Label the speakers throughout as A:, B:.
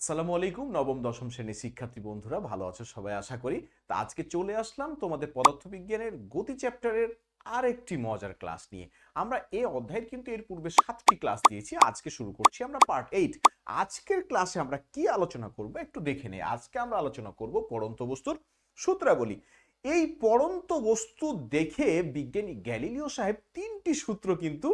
A: আসসালামু আলাইকুম নবম দশম শ্রেণীর শিক্ষার্থী বন্ধুরা ভালো আছো সবাই আশা করি। তা আজকে চলে আসলাম তোমাদের পদার্থবিজ্ঞানের গতি চ্যাপ্টারের আরেকটি মজার ক্লাস নিয়ে। আমরা এই অধ্যায়ের কিন্তু এর পূর্বে 7টি ক্লাস দিয়েছি, আজকে শুরু করছি আমরা পার্ট 8। আজকের ক্লাসে আমরা কি আলোচনা করব একটু দেখে নেই। আজকে আমরা আলোচনা করব পড়ন্ত বস্তুর সূত্রাবলী। এই পড়ন্ত বস্তু দেখে বিজ্ঞানী গ্যালিলিও সাহেব 3টি সূত্র কিন্তু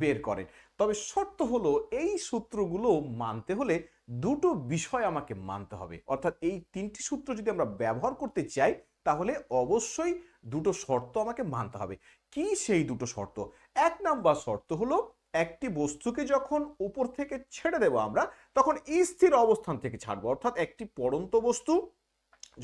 A: বের করেন। তবে শর্ত হলো এই সূত্রগুলো মানতে হলে দুটো বিষয় আমাকে মানতে হবে, অর্থাৎ এই 3টি সূত্র যদি আমরা ব্যবহার করতে চাই তাহলে অবশ্যই দুটো শর্ত আমাকে মানতে হবে। কি সেই দুটো শর্ত? 1 নাম্বার শর্ত হলো একটি বস্তুকে যখন উপর থেকে ছেড়ে দেব আমরা, তখন স্থির অবস্থান থেকে ছাড়বো। অর্থাৎ একটি পড়ন্ত বস্তু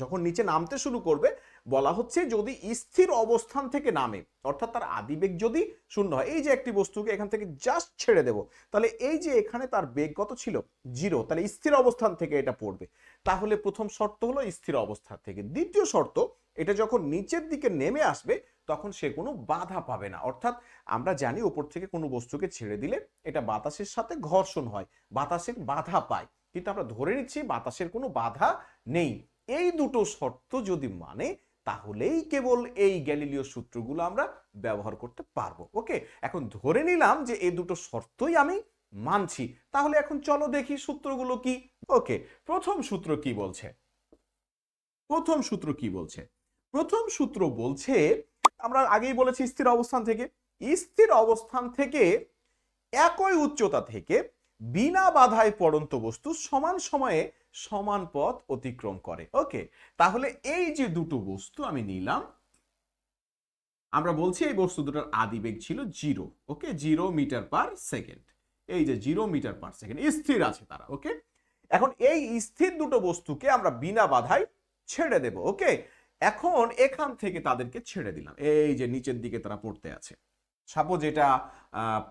A: যখন নিচে নামতে শুরু করবে, বলা হচ্ছে যদি স্থির অবস্থান থেকে নামে, অর্থাৎ তার আদিবেগ যদি শূন্য হয়। এই যে একটি বস্তুকে এখান থেকে জাস্ট ছেড়ে দেব, তাহলে এই যে এখানে তার বেগ কত ছিল? 0, তাহলে স্থির অবস্থান থেকে এটা পড়বে। তাহলে প্রথম শর্ত হলো স্থির অবস্থান থেকে। দ্বিতীয় শর্ত, এটা যখন নিচের দিকে নেমে আসবে তখন সে কোনো বাধা পাবে না। অর্থাৎ আমরা জানি উপর থেকে কোনো বস্তুকে ছেড়ে দিলে এটা বাতাসের সাথে ঘর্ষণ হয়, বাতাসের বাধা পায়, কিন্তু আমরা ধরে নিচ্ছি বাতাসের কোনো বাধা নেই। এই দুটো শর্ত যদি মানে, তাহলেই কেবল এই গ্যালিলিও সূত্রগুলো আমরা ব্যবহার করতে পারবো। ওকে, এখন ধরে নিলাম যে এই দুটো শর্তই আমি মানছি, তাহলে এখন চলো দেখি সূত্রগুলো কি। ওকে, প্রথম সূত্র কি বলছে? প্রথম সূত্র কি বলছে? প্রথম সূত্র বলছে, আমরা আগেই বলেছি স্থির অবস্থান থেকে। স্থির অবস্থান থেকে একই উচ্চতা থেকে বিনা বাধায় পড়ন্ত বস্তু সমান সময়ে সমান পথ অতিক্রম করে। ওকে, তাহলে এই যে দুটো বস্তু আমি নিলাম, আমরা বলছি এই বস্তু দুটোর আদিবেগ ছিল 0। ওকে, 0 মিটার পার সেকেন্ড। এই যে 0 মিটার পার সেকেন্ড স্থির আছে তারা। ওকে, এখন এই স্থির দুটো বস্তুকে আমরা বিনা বাধায় ছেড়ে দেব। ওকে, এখন এখান থেকে তাদেরকে ছেড়ে দিলাম, এই যে নিচের দিকে তারা পড়তে আছে। সাপোজ এটা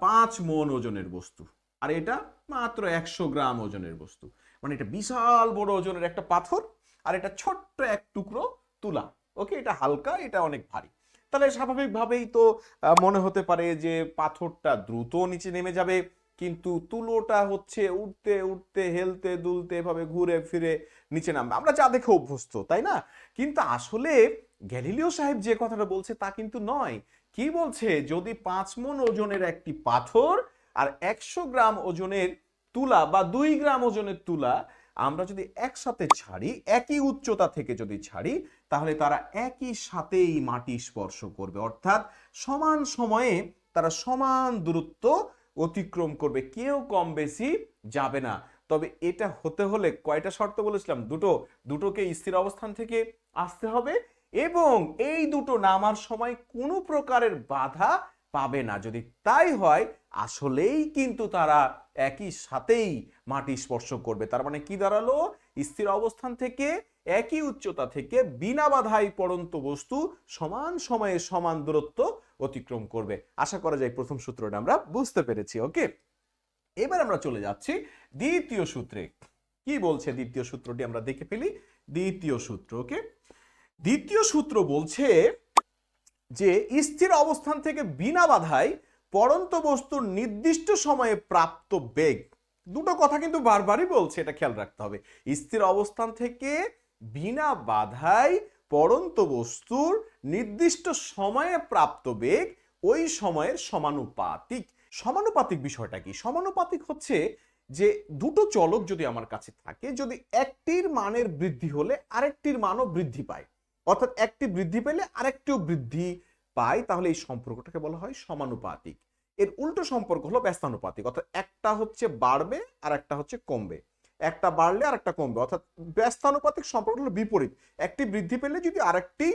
A: 5 মণ ওজনের বস্তু, আর এটা মাত্র 100 গ্রাম ওজনের বস্তু। মানে এটা বিশাল বড় ওজনের একটা পাথর, আর এটা ছোট্ট এক টুকরো তুলা। ওকে, এটা হালকা, এটা অনেক ভারী। তাহলে স্বাভাবিকভাবেই তো মনে হতে পারে যে পাথরটা দ্রুত নিচে নেমে যাবে, কিন্তু তুলোটা হচ্ছে উঠতে উঠতে হেলতে দুলতে এভাবে ঘুরে ফিরে নিচে নামবে। আমরা যা দেখে অভ্যস্ত, তাই না? কিন্তু আসলে গ্যালিলিও সাহেব যে কথাটা বলছে তা কিন্তু নয়। কি বলছে? যদি 5 মণ ওজনের একটি পাথর আর 100 গ্রাম ওজনের তুলা বা 2 গ্রাম ওজনের তুলা আমরা যদি একসাথে ছাড়ি, একই উচ্চতা থেকে যদি ছাড়ি, তাহলে তারা একই সাথেই মাটি স্পর্শ করবে। অর্থাৎ সমান সময়ে তারা সমান দূরত্ব অতিক্রম করবে, কেউ কম বেশি যাবে না। তবে এটা হতে হলে কয়টা শর্ত বলেছিলাম? দুটোকে স্থির অবস্থান থেকে আসতে হবে, এবং এই দুটো নামার সময় কোনো প্রকারের বাধা পাবে না। যদি তাই হয়, আসলেই কিন্তু তারা একই সাথেই মাটি স্পর্শ করবে। তার মানে কি দাঁড়ালো? স্থির অবস্থান থেকে একই উচ্চতা থেকে বিনা বাধায় পড়ন্ত বস্তু সমান সময়ে সমান দূরত্ব অতিক্রম করবে। আশা করা যায় প্রথম সূত্রটা আমরা বুঝতে পেরেছি। ওকে, এবার আমরা চলে যাচ্ছি দ্বিতীয় সূত্রে। কি বলছে দ্বিতীয় সূত্রটি? আমরা দেখে ফেলি দ্বিতীয় সূত্র। ওকে, দ্বিতীয় সূত্র বলছে যে স্থির অবস্থান থেকে বিনা বাধায় পড়ন্ত বস্তুর নির্দিষ্ট সময়ে প্রাপ্ত বেগ। দুটো কথা কিন্তু বারবারই বলছে, এটা খেয়াল রাখতে হবে। স্থির অবস্থান থেকে বিনা বাধায় পড়ন্ত বস্তুর নির্দিষ্ট সময়ে প্রাপ্ত বেগ ওই সময়ের সমানুপাতিক। সমানুপাতিক বিষয়টা কি? সমানুপাতিক হচ্ছে যে দুটো চলক যদি আমার কাছে থাকে, যদি একটির মানের বৃদ্ধি হলে আরেকটির মানও বৃদ্ধি পায়, অর্থাৎ একটি বৃদ্ধি পেলে আরেকটিও বৃদ্ধি পায়, তাহলে এই সম্পর্কটাকে বলা হয় সমানুপাতিক। এর উল্টো সম্পর্ক হলো ব্যস্তানুপাতিক, অর্থাৎ একটা হচ্ছে বাড়বে আর একটা হচ্ছে কমবে, একটা বাড়লে আর একটা কমবে। অর্থাৎ ব্যস্তানুপাতিক সম্পর্ক হলো বিপরীত, একটি বৃদ্ধি পেলে যদি আরেকটি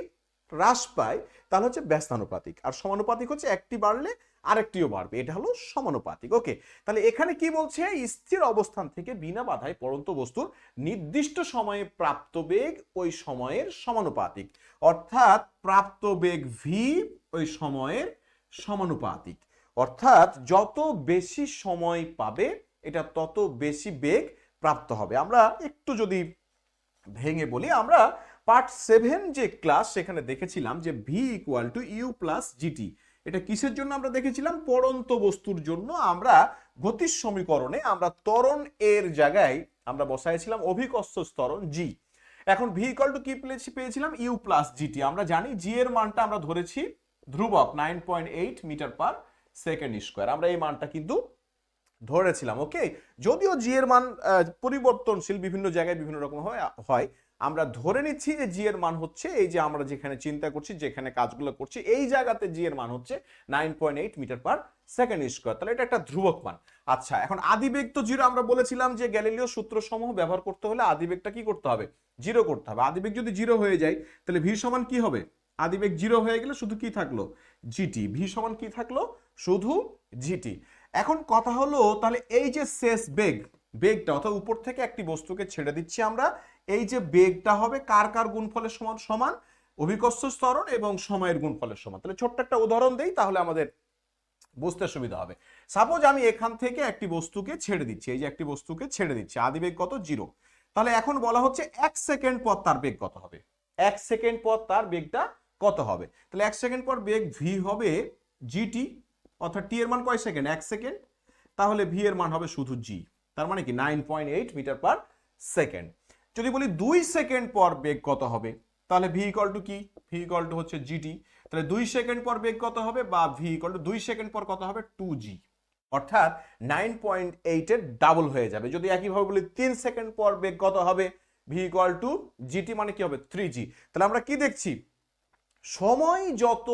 A: হ্রাস পায় তাহলে হচ্ছে ব্যস্তানুপাতিক, আর সমানুপাতিক হচ্ছে একটি বাড়লে আরেকটিও বাড়বে, এটা হলো সমানুপাতিক। ওকে, তাহলে এখানে কি বলছে? স্থির অবস্থান থেকে বিনা বাধায় পড়ন্ত বস্তুর নির্দিষ্ট সময়ে প্রাপ্ত বেগ ওই সময়ের সমানুপাতিক, অর্থাৎ প্রাপ্ত বেগ ভি ওই সময়ের সমানুপাতিক। অর্থাৎ যত বেশি সময় পাবে এটা তত বেশি বেগ প্রাপ্ত হবে। আমরা একটু যদি ভেঙে বলি, আমরা পার্ট 7 যে ক্লাস সেখানে দেখেছিলাম যে V equal to U plus GT. এটা কিসের জন্য আমরা দেখেছিলাম? পড়ন্ত বস্তুর জন্য। আমরা গতির সমীকরণে আমরা ত্বরণ এর জায়গায় আমরা বসাইছিলাম অভিকর্ষ ত্বরণ জি। এখন ভি ইকুয়াল টু কি পেয়েছিলাম ইউ প্লাস জিটি। আমরা জানি জি এর মানটা আমরা ধরেছি ধ্রুবক 9.8 মিটার পার সেকেন্ড স্কোয়ার, আমরা এই মানটা কিন্তু ধরেছিলাম। ওকে, যদিও জি এর মান পরিবর্তনশীল, বিভিন্ন জায়গায় বিভিন্ন রকম হয়, আমরা ধরে নিচ্ছি যে জি এর মান হচ্ছে এই যে আমরা যেখানে চিন্তা করছি, যেখানে কাজগুলো করছি, এই জায়গাতে জি এর মান হচ্ছে 9.8 মিটার পার সেকেন্ড স্কোয়ার। তাহলে এটা একটা ধ্রুবক মান। আচ্ছা, এখন আদিবেগ তো জিরো। আমরা বলেছিলাম যে গ্যালিলিও সূত্র সমূহ ব্যবহার করতে হলে আদিবেগটা কি করতে হবে, জিরো করতে হবে। আদিবেগ যদি জিরো হয়ে যায় তাহলে ভি সমান কি হবে, আদিবেগ জিরো হয়ে গেলে শুধু কি থাকলো, জিটি। ভি সমান কি থাকলো, শুধু জিটি। এখন কথা হলো তাহলে এই যে শেষ বেগটা অর্থাৎ উপর থেকে একটি বস্তুকে ছেড়ে দিচ্ছি আমরা, এই যে বেগটা হবে কার কার গুণফলের সমান, সমান অভিকর্ষ ত্বরণ এবং সময়ের গুণফলের সমান। তাহলে ছোট্ট একটা উদাহরণ দেই, তাহলে আমাদের বুঝতে সুবিধা হবে। সাপোজ আমি এখান থেকে একটি বস্তুকে ছেড়ে দিচ্ছি, এই যে একটি বস্তুকে ছেড়ে দিচ্ছি, আদিবেগ কত, জিরো। তাহলে এখন বলা হচ্ছে 1 সেকেন্ড পর তার বেগ কত হবে, 1 সেকেন্ড পর তার বেগটা কত হবে। তাহলে 1 সেকেন্ড পর বেগ ভি হবে জিটি, অর্থাৎ টি এর মান কয় সেকেন্ড, 1 সেকেন্ড। তাহলে ভি এর মান হবে শুধু জি, তার মানে কি 9.8 মিটার পার সেকেন্ড। যদি বলি 2 সেকেন্ড পর বেগ কত হবে, তাহলে ভি ইকুয়াল টু কি, ভি ইকুয়াল টু হচ্ছে জিটি। তাহলে 2 সেকেন্ড পর বেগ কত হবে, বা ভি ইকুয়াল টু 2 সেকেন্ড পর কত হবে, 2g, অর্থাৎ 9.8 এর ডাবল হয়ে যাবে। যদি একইভাবে বলি 3 সেকেন্ড পর বেগ কত হবে, ভি ইকুয়াল টু জিটি মানে কি হবে, 3g। তাহলে আমরা কি দেখছি, সময় যত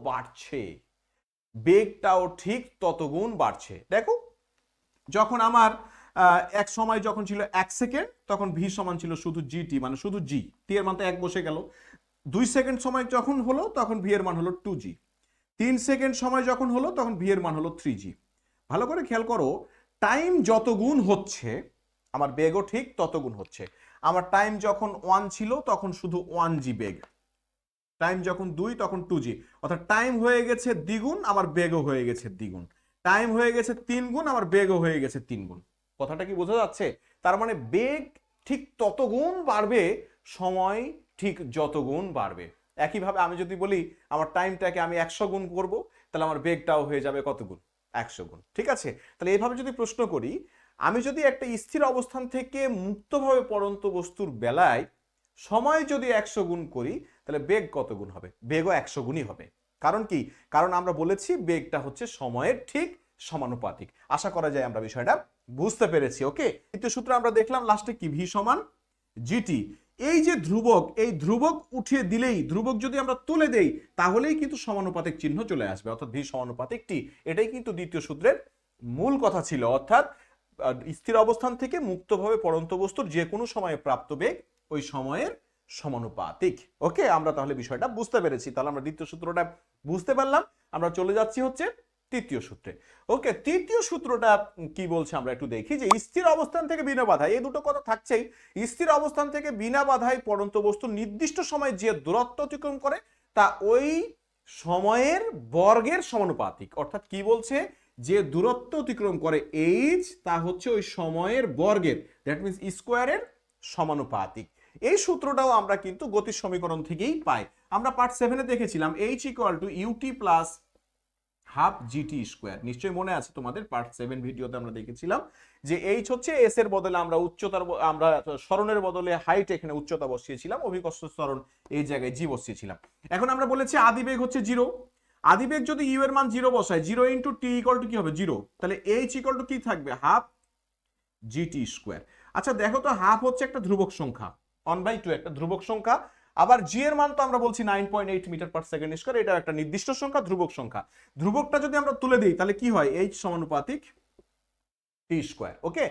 A: বাড়ছে বেগটাও ঠিক তত গুণ বাড়ছে। দেখো, যখন আমার এক সময় যখন ছিল 1 সেকেন্ড, তখন ভি সমান ছিল শুধু জিটি, মানে শুধু জি, টি এর মান তো 1 বসে গেল। 2 সেকেন্ড সময় যখন হলো তখন ভি এর মান হলো 2g। 3 সেকেন্ড সময় যখন হলো তখন ভি এর মান হলো 3g। ভালো করে খেয়াল করো, টাইম যত গুণ হচ্ছে আমার বেগও ঠিক তত গুণ হচ্ছে। আমার টাইম যখন 1 ছিল তখন শুধু 1g বেগ, টাইম যখন 2 তখন 2g, অর্থাৎ টাইম হয়ে গেছে দ্বিগুণ, আমার বেগও হয়ে গেছে দ্বিগুণ। টাইম হয়ে গেছে 3 গুণ, আমার বেগও হয়ে গেছে 3 গুণ। কথাটা কি বোঝা যাচ্ছে? তার মানে বেগ ঠিক তত গুণ বাড়বে, সময় ঠিক যত গুণ বাড়বে। একইভাবে আমি যদি বলি আমার টাইমটাকে আমি 100 গুণ করব, তাহলে আমার বেগটাও হয়ে যাবে কত গুণ, 100 গুণ। ঠিক আছে? তাহলে এইভাবে যদি প্রশ্ন করি, আমি যদি একটা স্থির অবস্থান থেকে মুক্তভাবে পড়ন্ত বস্তুর বেলায় সময় যদি 100 গুণ করি, তাহলে বেগ কত গুণ হবে, বেগও 100 গুণই হবে। কারণ কি, কারণ আমরা বলেছি বেগটা হচ্ছে সময়ের ঠিক সমানুপাতিক। আশা করা যায় আমরা বিষয়টা বুঝতে পেরেছি। ওকে, দ্বিতীয় সূত্র আমরা দেখলাম লাস্টে কি, ভি সমান জিটি। এই যে ধ্রুবক, এই ধ্রুবক উঠিয়ে দিলেই, ধ্রুবক যদি আমরা তুলে দেই তাহলেই কিন্তু সমানুপাতিক চিহ্ন চলে আসবে, অর্থাৎ ভি সমানুপাতিক টি। এটাই কিন্তু দ্বিতীয় সূত্রের মূল কথা ছিল, অর্থাৎ স্থির অবস্থান থেকে মুক্তভাবে পড়ন্ত বস্তুর যে কোনো সময়ে প্রাপ্ত বেগ ওই সময়ের সমানুপাতিক। ওকে, আমরা তাহলে বিষয়টা বুঝতে পেরেছি। তাহলে আমরা দ্বিতীয় সূত্রটা বুঝতে পারলাম। আমরা চলে যাচ্ছি হচ্ছে তৃতীয় সূত্রে। ওকে, তৃতীয় সূত্রটা কি বলছে আমরা একটু দেখি। যে স্থির অবস্থান থেকে বিনা বাধায়, এই দুটো কথা থাকছেই। স্থির অবস্থান থেকে বিনা বাধায় পড়ন্ত বস্তু নির্দিষ্ট সময়ে যে দূরত্ব অতিক্রম করে তা ওই সময়ের বর্গের সমানুপাতিক। অর্থাৎ কি বলছে, যে দূরত্ব অতিক্রম করে এইচ, তা হচ্ছে ওই সময়ের বর্গের, দ্যাট মিনস স্কোয়ারের সমানুপাতিক। এই সূত্রটাও আমরা কিন্তু গতির সমীকরণ থেকেই পাই। আমরা পার্ট 7-এ দেখেছিলাম H equal to UT plus half GT square. নিশ্চয়ই মনে আছে তোমাদের, পার্ট 7 ভিডিওতে আমরা দেখেছিলাম যে এইচ হচ্ছে এস এর বদলে আমরা উচ্চতার, আমরা সরণের বদলে হাইট এখানে উচ্চতা বসিয়েছিলাম, অভিকর্ষ সরণ এই জায়গায় জি বসিয়েছিলাম। এখন আমরা বলেছি আদিবেগ হচ্ছে জিরো। আদিবেগ যদি ইউ এর মান জিরো বসায়, zero into T equal to কি হবে, জিরো। তাহলে এইচ ইকুয়াল টু কি থাকবে, হাফ জিটি স্কোয়ার। আচ্ছা দেখো তো, হাফ হচ্ছে একটা ধ্রুবক সংখ্যা, 1/2 একটা ধ্রুবক সংখ্যা। আবার জি এর মান তো আমরা বলছি 9.8 মিটার পার সেকেন্ড স্কয়ার, এটা একটা নির্দিষ্ট সংখ্যা, ধ্রুবক সংখ্যা। ধ্রুবকটা যদি আমরা তুলে দিই তাহলে কি হয়, এইচ সমানুপাতিক টি স্কয়ার। ওকে,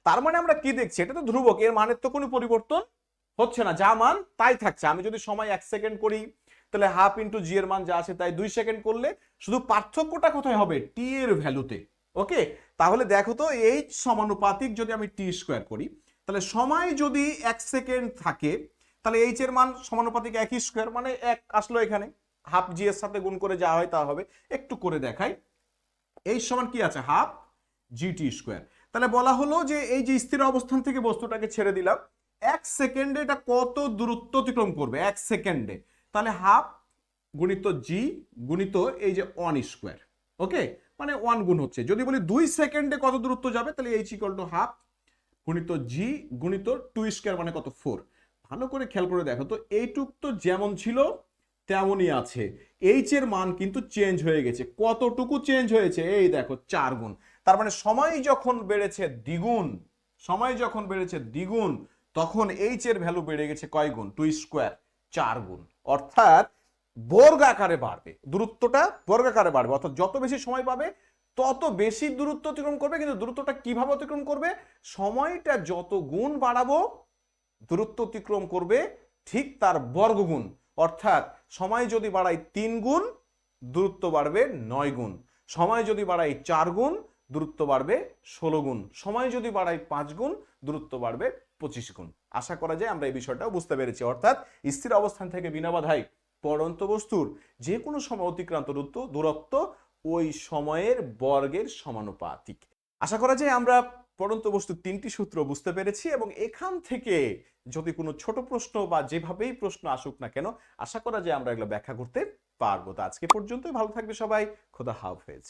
A: তার মানে আমরা কি দেখছি, এটা তো ধ্রুবক, এর মানের তো কোনো পরিবর্তন হচ্ছে না, যা মান তাই থাকছে। আমি যদি সময় 1 সেকেন্ড করি তাহলে হাফ ইন্টু জি এর মান যা আছে তাই, 2 সেকেন্ড করলে শুধু পার্থক্যটা কোথায় হবে, টি এর ভ্যালুতে। ওকে, তাহলে দেখো তো, এইচ সমানুপাতিক যদি আমি টি স্কয়ার করি, তাহলে সময় যদি 1 সেকেন্ড থাকে তাহলে এইচ এর মান সমানুপাতিক 1 স্কয়ার, মানে 1 আসলো এখানে, হাফ জি এর সাথে গুণ করে যা হয় তা হবে। একটু করে দেখাই, এইচ সমান কি আছে, হাফ জিটি স্কয়ার। তাহলে বলা হলো যে এই যে স্থির অবস্থান থেকে বস্তুটাকে ছেড়ে দিলাম, 1 সেকেন্ডে এটা কত দূরত্ব অতিক্রম করবে, 1 সেকেন্ডে, তাহলে হাফ গুণিত জি গুণিত এই যে 1 স্কয়ার। ওকে, মানে 1 গুণ হচ্ছে। যদি বলি 2 সেকেন্ডে কত দূরত্ব যাবে, তাহলে এইচ ইকুয়াল টু হাফ গুণিত জি গুণিত 2 স্কয়ার মানে কত 4। ভালো করে খেয়াল করে দেখো তো, এইটুক তো যেমন ছিল তেমনই আছে, এইচ এর মান কিন্তু চেঞ্জ হয়ে গেছে। কতটুকু চেঞ্জ হয়েছে? এই দেখো 4 গুণ। তার মানে সময় যখন বেড়েছে দ্বিগুণ, সময় যখন বেড়েছে দ্বিগুণ, তখন এইচ এর ভ্যালু বেড়ে গেছে কয় গুণ? 2 স্কয়ার, 4 গুণ। অর্থাৎ বর্গ আকারে বাড়বে, দূরত্বটা বর্গ আকারে বাড়বে, অর্থাৎ যত বেশি সময় পাবে তত বেশি দূরত্ব অতিক্রম করবে। কিন্তু দূরত্বটা কিভাবে অতিক্রম করবে? সময়টা যত গুণ বাড়াবো দূরত্ব অতিক্রম করবে ঠিক তার বর্গগুণ। অর্থাৎ সময় যদি বাড়াই 3 গুণ, দূরত্ব বাড়বে 9 গুণ। সময় যদি বাড়াই 4 গুণ, দূরত্ব বাড়বে 16 গুণ। সময় যদি বাড়াই 5 গুণ, দূরত্ব বাড়বে 25 গুণ। আশা করা যায় আমরা এই বিষয়টাও বুঝতে পেরেছি। অর্থাৎ স্থির অবস্থান থেকে বিনা বাধায় পড়ন্ত বস্তুর যে কোনো সময় অতিক্রান্ত দূরত্ব ওই সময়ের বর্গের সমানুপাতিক। আশা করা যায় আমরা পড়ন্ত বস্তুর 3টি সূত্র বুঝতে পেরেছি, এবং এখান থেকে যদি কোনো ছোট প্রশ্ন বা যেভাবেই প্রশ্ন আসুক না কেন, আশা করা যায় আমরা এগুলো ব্যাখ্যা করতে পারবো। তো আজকে পর্যন্তই, ভালো থাকবে সবাই, খোদা হাফেজ।